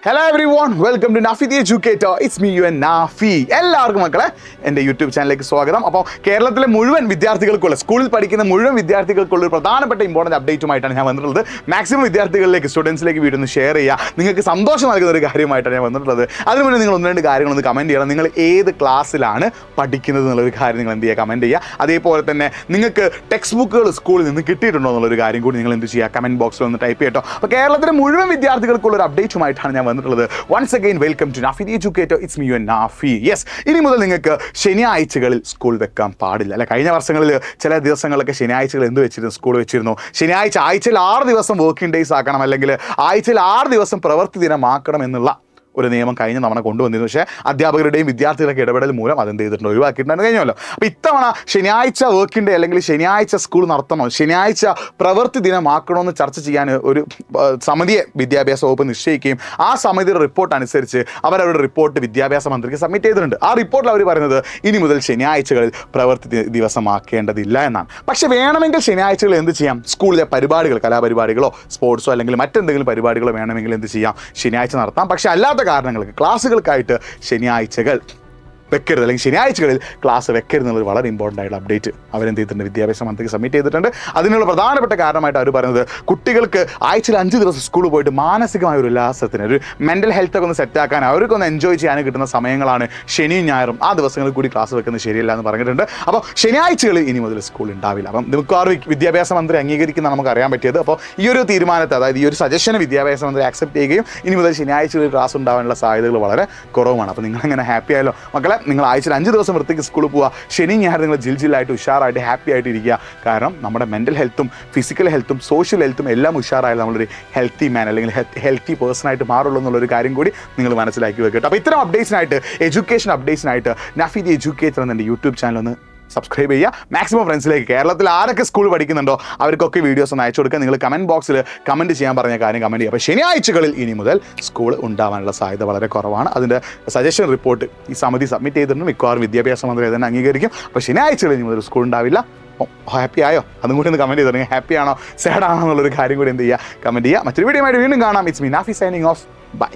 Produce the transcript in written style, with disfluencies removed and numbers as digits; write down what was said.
Hello everyone, welcome to Nafi the educator. It's me U N Nafi. എല്ലാവർക്കും മക്കളെ എൻ്റെ YouTube ചാനലിലേക്ക് സ്വാഗതം. അപ്പോൾ കേരളത്തിലെ മുഴുവൻ വിദ്യാർത്ഥികൾക്കുള്ള, സ്കൂളിൽ പഠിക്കുന്ന മുഴുവൻ വിദ്യാർത്ഥികൾക്കുള്ള ഒരു പ്രധാനപ്പെട്ട ഇമ്പോർട്ടൻറ്റ് അപ്ഡേറ്റുമായിട്ടാണ് ഞാൻ വന്നിട്ടുള്ളത്. മാക്സിമം വിദ്യാർത്ഥികളിലേക്ക്, സ്റ്റുഡൻസിലേക്ക് വീഡിയോ ഒന്ന് ഷെയർ ചെയ്യുക. നിങ്ങൾക്ക് സന്തോഷം നൽകുന്ന ഒരു കാര്യമായിട്ടാണ് ഞാൻ വന്നിട്ടുള്ളത്. അതിന് മുന്നേ നിങ്ങൾ ഒന്ന് രണ്ട് കാര്യങ്ങളൊന്ന് കമൻറ്റ് ചെയ്യണം. നിങ്ങൾ ഏത് ക്ലാസ്സിലാണ് പഠിക്കുന്നത് എന്നുള്ളൊരു കാര്യം നിങ്ങൾ എന്ത് ചെയ്യുക, കമൻറ്റ് ചെയ്യുക. അതേപോലെ തന്നെ നിങ്ങൾക്ക് ടെക്സ്റ്റ് ബുക്കുകൾ സ്കൂളിൽ നിന്ന് കിട്ടിയിട്ടുണ്ടോ എന്നുള്ളൊരു കാര്യം കൂടി നിങ്ങൾ എന്ത് ചെയ്യുക, കമൻറ്റ് ബോക്സിൽ ഒന്ന് ടൈപ്പ് ചെയ്യട്ടോ. അപ്പോൾ കേരളത്തിലെ മുഴുവൻ വിദ്യാർത്ഥികൾക്കുള്ള ഒരു അപ്ഡേറ്റുമായിട്ടാണ് ഞാൻ വന്നിട്ടുള്ളത്. Once again welcome to Nafi the educator. It's me U N Nafi. Yes, ഇനി മുതൽ നിങ്ങൾക്ക് ശനിയാഴ്ചകളിൽ സ്കൂൾ വെക്കാൻ പാടില്ല. അല്ലെ, കഴിഞ്ഞ വർഷങ്ങളിൽ ചില ദിവസങ്ങളിലൊക്കെ ശനിയാഴ്ചകൾ എന്ത് വെച്ചിരുന്നു, സ്കൂൾ വെച്ചിരുന്നു. ശനിയാഴ്ച ആഴ്ചയിൽ 6 ദിവസം വർക്കിംഗ് ഡേയ്സ് ആക്കണം, അല്ലെങ്കിൽ ആഴ്ചയിൽ 6 ദിവസം പ്രവൃത്തി ദിനമാക്കണം എന്നുള്ള ഒരു നിയമം കഴിഞ്ഞ തവണ കൊണ്ടുവന്നിരുന്നു. പക്ഷേ അധ്യാപകരുടെയും വിദ്യാർത്ഥികളുടെ ഇടപെടൽ മൂലം അതെന്ത് ചെയ്തിട്ടുണ്ട്, ഒഴിവാക്കിയിട്ടുണ്ടെന്ന് കഴിഞ്ഞല്ലോ. അപ്പോൾ ഇത്തവണ ശനിയാഴ്ച വർക്കിംഗ് ഡേ അല്ലെങ്കിൽ ശനിയാഴ്ച സ്കൂൾ നടത്തണോ, ശനിയാഴ്ച പ്രവൃത്തി ദിനമാക്കണമെന്ന് ചർച്ച ചെയ്യാൻ ഒരു സമിതിയെ വിദ്യാഭ്യാസ വകുപ്പ് നിശ്ചയിക്കുകയും ആ സമിതിയുടെ റിപ്പോർട്ട് അനുസരിച്ച് അവരവരുടെ റിപ്പോർട്ട് വിദ്യാഭ്യാസ മന്ത്രിക്ക് സബ്മിറ്റ് ചെയ്തിട്ടുണ്ട്. ആ റിപ്പോർട്ടിൽ അവർ പറയുന്നത് ഇനി മുതൽ ശനിയാഴ്ചകളിൽ പ്രവൃത്തി ദിവസമാക്കേണ്ടതില്ല എന്നാണ്. പക്ഷേ വേണമെങ്കിൽ ശനിയാഴ്ചകളിൽ എന്ത് ചെയ്യാം, സ്കൂളിലെ പരിപാടികൾ, കലാപരിപാടികളോ സ്പോർട്സോ അല്ലെങ്കിൽ മറ്റെന്തെങ്കിലും പരിപാടികളോ വേണമെങ്കിൽ എന്ത് ചെയ്യാം, ശനിയാഴ്ച നടത്താം. പക്ഷേ അല്ലാത്ത കാരണങ്ങൾക്ക്, ക്ലാസ്സുകൾക്കായിട്ട് ശനിയാഴ്ചകൾ വെക്കരുത്, അല്ലെങ്കിൽ ശനിയാഴ്ചകളിൽ ക്ലാസ് വെക്കരുത് എന്നുള്ളത് വളരെ ഇമ്പോർട്ടൻ്റ് ആയിട്ടുള്ള അപ്ഡേറ്റ് അവരെന്ത് ചെയ്തിട്ടുണ്ട്, വിദ്യാഭ്യാസ മന്ത്രിക്ക് സബ്മിറ്റ് ചെയ്തിട്ടുണ്ട്. അതിനുള്ള പ്രധാനപ്പെട്ട കാരണമായിട്ട് അവർ പറയുന്നത് കുട്ടികൾക്ക് ആഴ്ചയിൽ 5 ദിവസം സ്കൂളിൽ പോയിട്ട് മാനസികമായ ഒരു ഉല്ലാസത്തിന്, ഒരു മെൻ്റൽ ഹെൽത്തൊക്കെ ഒന്ന് സെറ്റാക്കാൻ, അവർക്കൊന്ന് എൻജോയ് ചെയ്യാൻ കിട്ടുന്ന സമയങ്ങളാണ് ശനിയും ഞായറും. ആ ദിവസങ്ങളിൽ കൂടി ക്ലാസ് വെക്കുന്നത് ശരിയല്ല എന്ന് പറഞ്ഞിട്ടുണ്ട്. അപ്പോൾ ശനിയാഴ്ചകളിൽ ഇനി മുതൽ സ്കൂൾ ഉണ്ടാവില്ല. അപ്പം മിക്കവാറും വിദ്യാഭ്യാസ മന്ത്രി അംഗീകരിക്കുന്ന നമുക്ക് അറിയാൻ പറ്റിയത്. അപ്പോൾ ഈ ഒരു തീരുമാനത്തെ, അതായത് ഈ ഒരു സജഷനെ വിദ്യാഭ്യാസ മന്ത്രി ആക്സെപ്റ്റ് ചെയ്യുകയും ഇനി മുതൽ ശനിയാഴ്ചകളിൽ ക്ലാസ് ഉണ്ടാവാനുള്ള സാധ്യതകൾ വളരെ കുറവാണ്. അപ്പോൾ നിങ്ങളങ്ങനെ ഹാപ്പി ആയല്ലോ മക്കളെ. നിങ്ങൾ ആഴ്ചയിൽ 5 ദിവസം വൃത്തിക്ക് സ്കൂളിൽ പോവുക. ശനി ഞായർ നിങ്ങൾ ജില്ലായിട്ട് ഉഷാറായിട്ട് ഹാപ്പി ആയിട്ട് ഇരിക്കുക. കാരണം നമ്മുടെ മെൻ്റൽ ഹെൽത്തും ഫിസിക്കൽ ഹെൽത്തും സോഷ്യൽ ഹെൽത്തും എല്ലാം ഉഷാറായാലും നമ്മളൊരു ഹെൽത്തി മാൻ അല്ലെങ്കിൽ ഹെൽത്തി പേഴ്സണായിട്ട് മാറുള്ളൂ എന്നുള്ളൊരു കാര്യം കൂടി നിങ്ങൾ മനസ്സിലാക്കി വെക്കട്ടെ. അപ്പോൾ ഇത്തരം അപ്ഡേറ്റ്സിനായിട്ട്, എഡ്യൂക്കേഷൻ അപ്ഡേറ്റ്സിനായിട്ട് നാഫി ദി എഡ്യൂക്കേറ്റർ എന്ന എൻ്റെ യൂട്യൂബ് ചാനൽ ഒന്ന് സബ്സ്ക്രൈബ് ചെയ്യുക. മാക്സിമം ഫ്രണ്ട്സിലേക്ക്, കേരളത്തിൽ ആരൊക്കെ സ്കൂൾ പഠിക്കുന്നുണ്ടോ അവർക്കൊക്കെ വീഡിയോസ് ഒന്ന് അയച്ചു കൊടുക്കുക. നിങ്ങൾ കമൻറ്റ് ബോക്സിൽ കമൻറ്റ് ചെയ്യാൻ പറഞ്ഞ കാര്യം കമൻറ്റ് ചെയ്യുക. അപ്പോൾ ശനിയാഴ്ചകളിൽ ഇനി മുതൽ സ്കൂൾ ഉണ്ടാവാനുള്ള സാധ്യത വളരെ കുറവാണ്. അതിൻ്റെ സജഷൻ റിപ്പോർട്ട് ഈ സമിതി സബ്മിറ്റ് ചെയ്തിട്ടുണ്ട്. മിക്കവാറും വിദ്യാഭ്യാസ മന്ത്രി അതിനെ അംഗീകരിക്കും. അപ്പോൾ ശനിയാഴ്ചകളിൽ ഇനി മുതൽ സ്കൂൾ ഉണ്ടാവില്ല. ഹാപ്പി ആയോ, അതും കൂടി ഒന്ന് കമൻറ്റ് ചെയ്ത് തുടങ്ങി. ഹാപ്പി ആണോ, സാഡ് ആണോ എന്നുള്ളൊരു കാര്യം കൂടി എന്ത് ചെയ്യുക, കമൻറ്റ് ചെയ്യുക. മറ്റൊരു വീഡിയോ ആയിട്ട് വീണ്ടും കാണാം. It's me Nafi signing off. By.